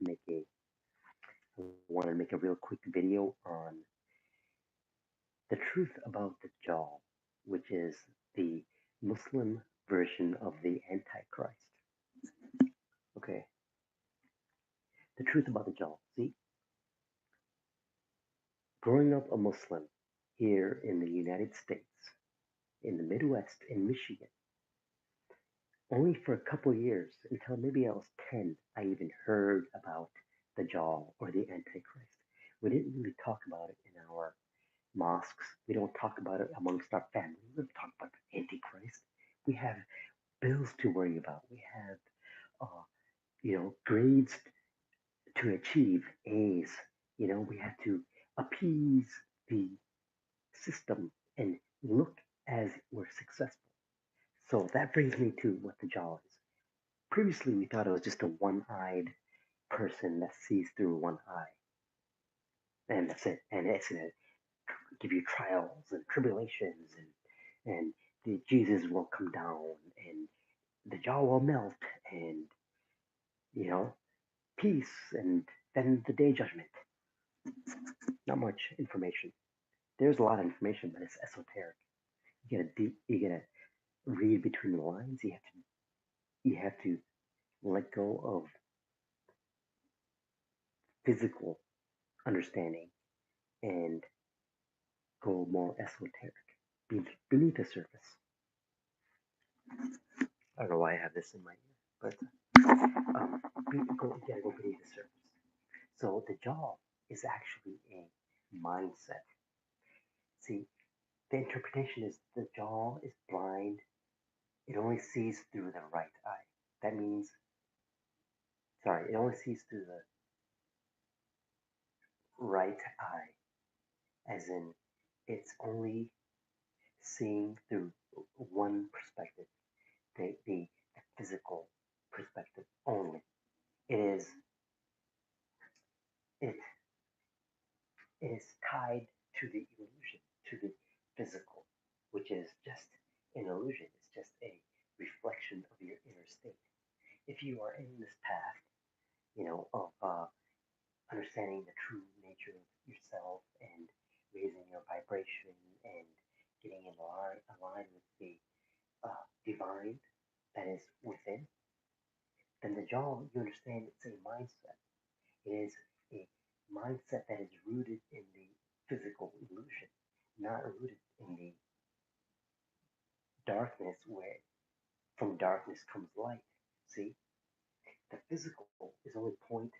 I wanted to make a real quick video on the truth about the Dajjal, which is the Muslim version of the Antichrist. Okay, the truth about the Dajjal. See, growing up a Muslim here in the United States, in the Midwest, in Michigan, only for a couple years, until maybe I was 10, I even heard about the Dajjal or the Antichrist. We didn't really talk about it in our mosques. We don't talk about it amongst our family. We don't talk about the Antichrist. We have bills to worry about. We have, grades to achieve, A's. We have to appease the system and look as we're successful. So that brings me to what the jaw is. Previously, we thought it was just a one-eyed person that sees through one eye, and that's it. And it's gonna give you trials and tribulations, and the Jesus will come down, and the jaw will melt, and you know, peace, and then the day judgment. Not much information. There's a lot of information, but it's esoteric. You gotta read between the lines. You have to let go of physical understanding and go more esoteric, beneath the surface. I don't know why I have this in my ear, but you gotta go beneath the surface. So the jaw is actually a mindset. See, the interpretation is the jaw is blind. It only sees through the right eye. That means, sorry, it only sees through the right eye, as in it's only seeing through one perspective, the physical perspective only. It is it is tied to the illusion, to the physical, which is just an illusion. It's just a reflection of your inner state. If you are in this path, of understanding the true nature of yourself and raising your vibration and getting in line with the divine that is within, then the jaw, you understand, it's a mindset. It is a mindset that is rooted in the physical illusion, not rooted in the darkness where from darkness comes light. See, the physical is only 0.04%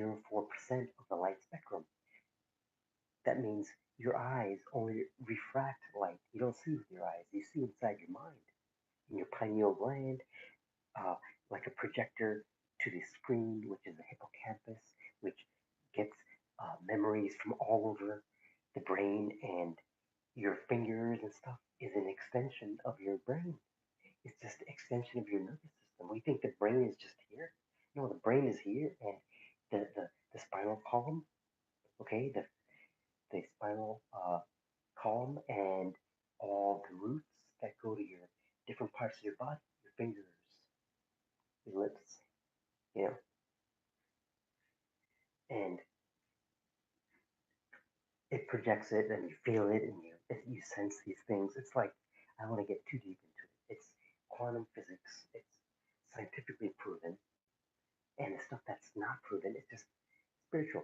of the light spectrum. That means your eyes only refract light. You don't see with your eyes, you see inside your mind, in your pineal gland, uh, like a projector to the screen, which is the hippocampus, which gets memories from all over the brain, and your fingers and stuff is an extension of your brain. It's just an extension of your nervous system. We think the brain is just here. No, the brain is here, and the spinal column, okay, the spinal column, and all the roots that go to your different parts of your body, your fingers, your lips, you know, and it projects it, and you feel it, and you sense these things. It's like, I don't want to get too deep into it. It's quantum physics. It's scientifically proven, and the stuff that's not proven is just spiritual.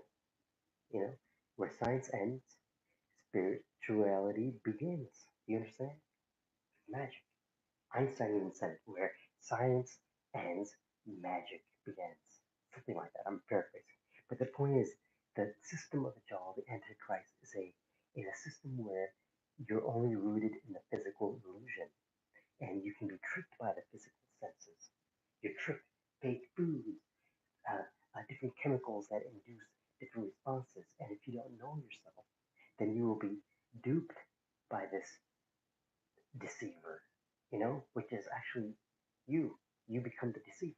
You know, where science ends, spirituality begins. You understand? Magic. Einstein even said it, where science ends, magic begins. Something like that. I'm paraphrasing. But the point is, the system of the jaw, the Antichrist, is a system where you're only rooted in the physical illusion, and you can be tricked by the physical senses. You're tricked. Fake foods, different chemicals that induce different responses. And if you don't know yourself, then you will be duped by this deceiver, which is actually you. You become the deceiver.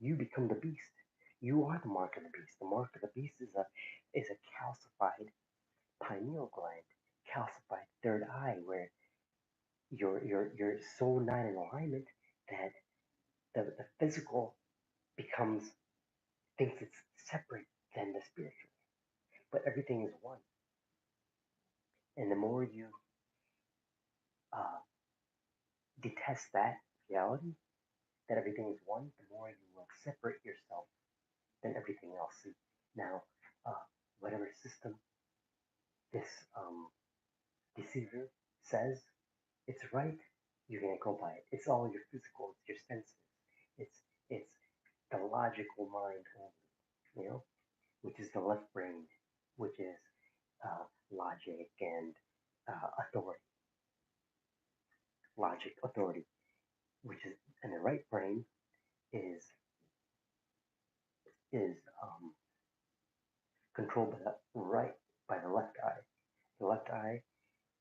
You become the beast. You are the mark of the beast. The mark of the beast is a calcified pineal gland, calcified third eye, where you're so not in alignment that the physical becomes thinks it's separate than the spiritual, but everything is one. And the more you uh, detest that reality, that everything is one, the more you will separate yourself than everything else. See, now, uh, whatever system this deceiver says it's right, you're gonna go by it. It's all your physical, it's your senses, it's the logical mind only, you know, which is the left brain, which is logic and authority, logic, authority, which is, and the right brain is is controlled by the right by the left eye. The left eye,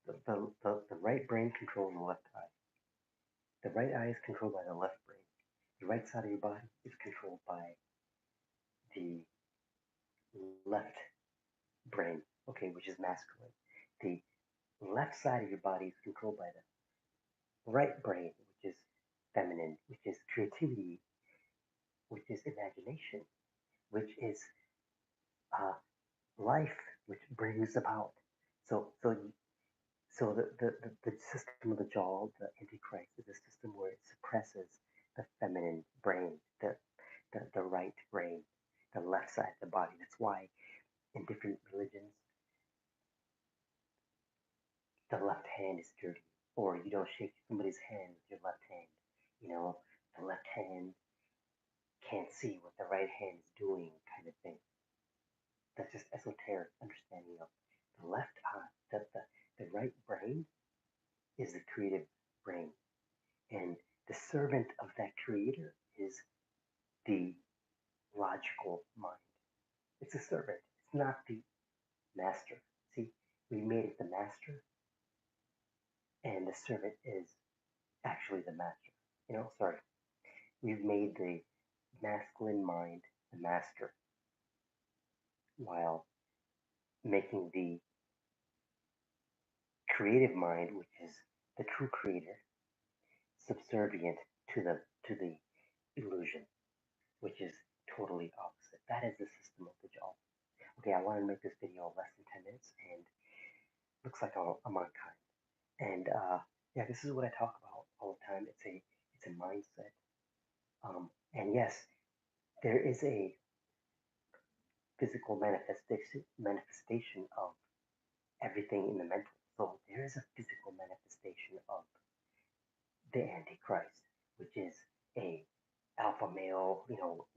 the right brain controls the left eye. The right eye is controlled by the left brain. The right side of your body is controlled by the left brain, okay, which is masculine. The left side of your body is controlled by the right brain, which is feminine, which is creativity, which is imagination, which is uh, life, which brings about. So, so, so the system of the jaw, the Antichrist, is a system where it suppresses the feminine brain, the right brain, the left side of the body. That's why in different religions, the left hand is dirty, or you don't shake somebody's hand with your left hand. You know, the left hand can't see what the right hand is doing, kind of thing. That's just esoteric understanding of the left eye. The right brain is the creative brain, and the servant of that creator is the logical mind. It's a servant. It's not the master. See, we made it the master, and the servant is actually the master. Sorry, we've made the masculine mind the master while making the creative mind, which is the true creator, subservient to the illusion, which is totally opposite. That is the system of the jaw. Okay, I want to make this video less than 10 minutes, and looks like I'm on time. And yeah, this is what I talk about all the time. It's a mindset. And yes, there is a physical manifestation of everything in the mental. So there is a physical manifestation of the Antichrist, which is a alpha male,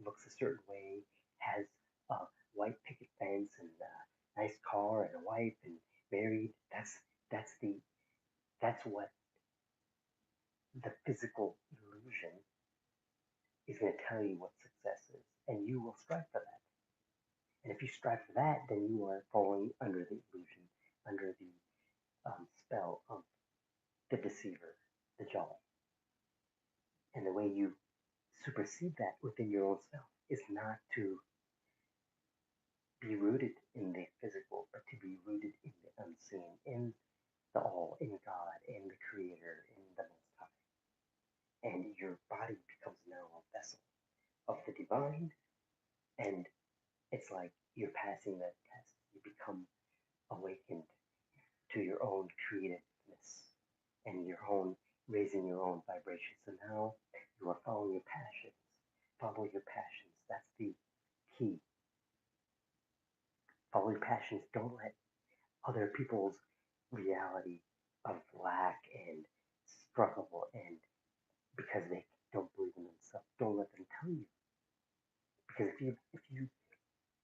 looks a certain way, has a white picket fence and a nice car and a wife and married. That's the that's what the physical illusion is going to tell you what success is, and you will strive for that. And if you strive for that, then you are falling under the illusion, under the spell of the deceiver, the jaw. And the way you supersede that within your own self is not to be rooted in the physical, but to be rooted in the unseen, in the all, in God, in the Creator, in the Most High. And your body becomes now a vessel of the divine, and it's like you're passing that test. You become awakened to your own creativeness and your own raising your own vibration. So now you are following your passions. Follow your passions. That's the key. Follow your passions. Don't let other people's reality of lack and struggle and because they don't believe in themselves, don't let them tell you. Because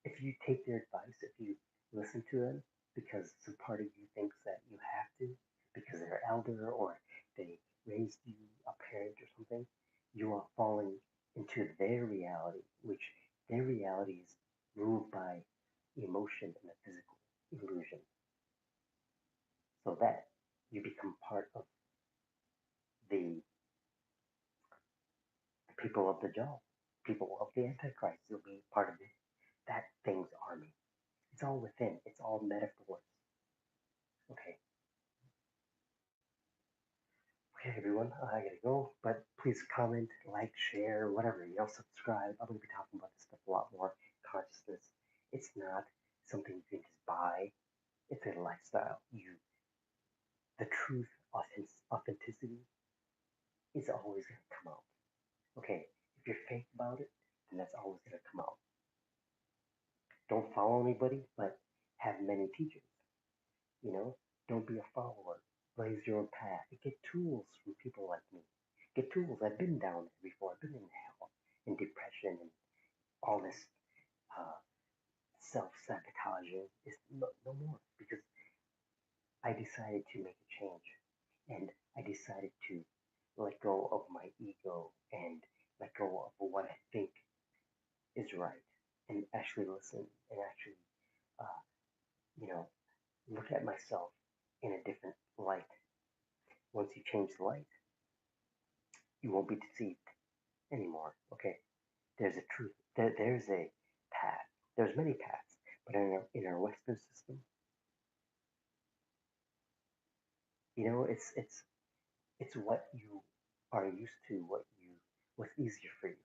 if you take their advice, if you listen to them, because some part of you thinks that you have to, because they're elder or they raised you a parent or something, you are falling into their reality, which their reality is ruled by emotion and a physical illusion. So that you become part of the people of the jaw, people of the Antichrist. You'll be part of that thing's army. It's all within. It's all metaphors. Okay. Okay, everyone. I gotta go. But Please comment, like, share, whatever. Subscribe. I'm going to be talking about this stuff a lot more. Consciousness. It's not something you can just buy. It's a lifestyle. The truth, authenticity is always going to come out. Okay, if you're fake about it, then that's always going to come out. Don't follow anybody, but have many teachers. You know, don't be a follower. Blaze your own path. Get tools from people like me. Get tools. I've been down there before. I've been in hell and depression and all this uh, self-sabotaging is no more because I decided to make a change and I decided to let go of my ego and let go of what I think is right and actually listen and actually, uh, you know, look at myself in a different light. Once you change the light, you won't be deceived anymore. Okay, there's a truth. There's a path. There's many paths, but in our Western system, it's what you are used to, what's easier for you.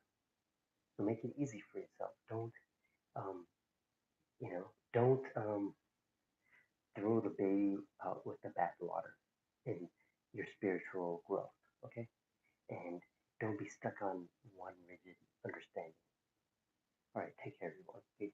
So make it easy for yourself. Um, don't throw the baby out with the bathwater in your spiritual growth. Okay, and don't be stuck on one rigid understanding. All right, take care, everyone. Peace.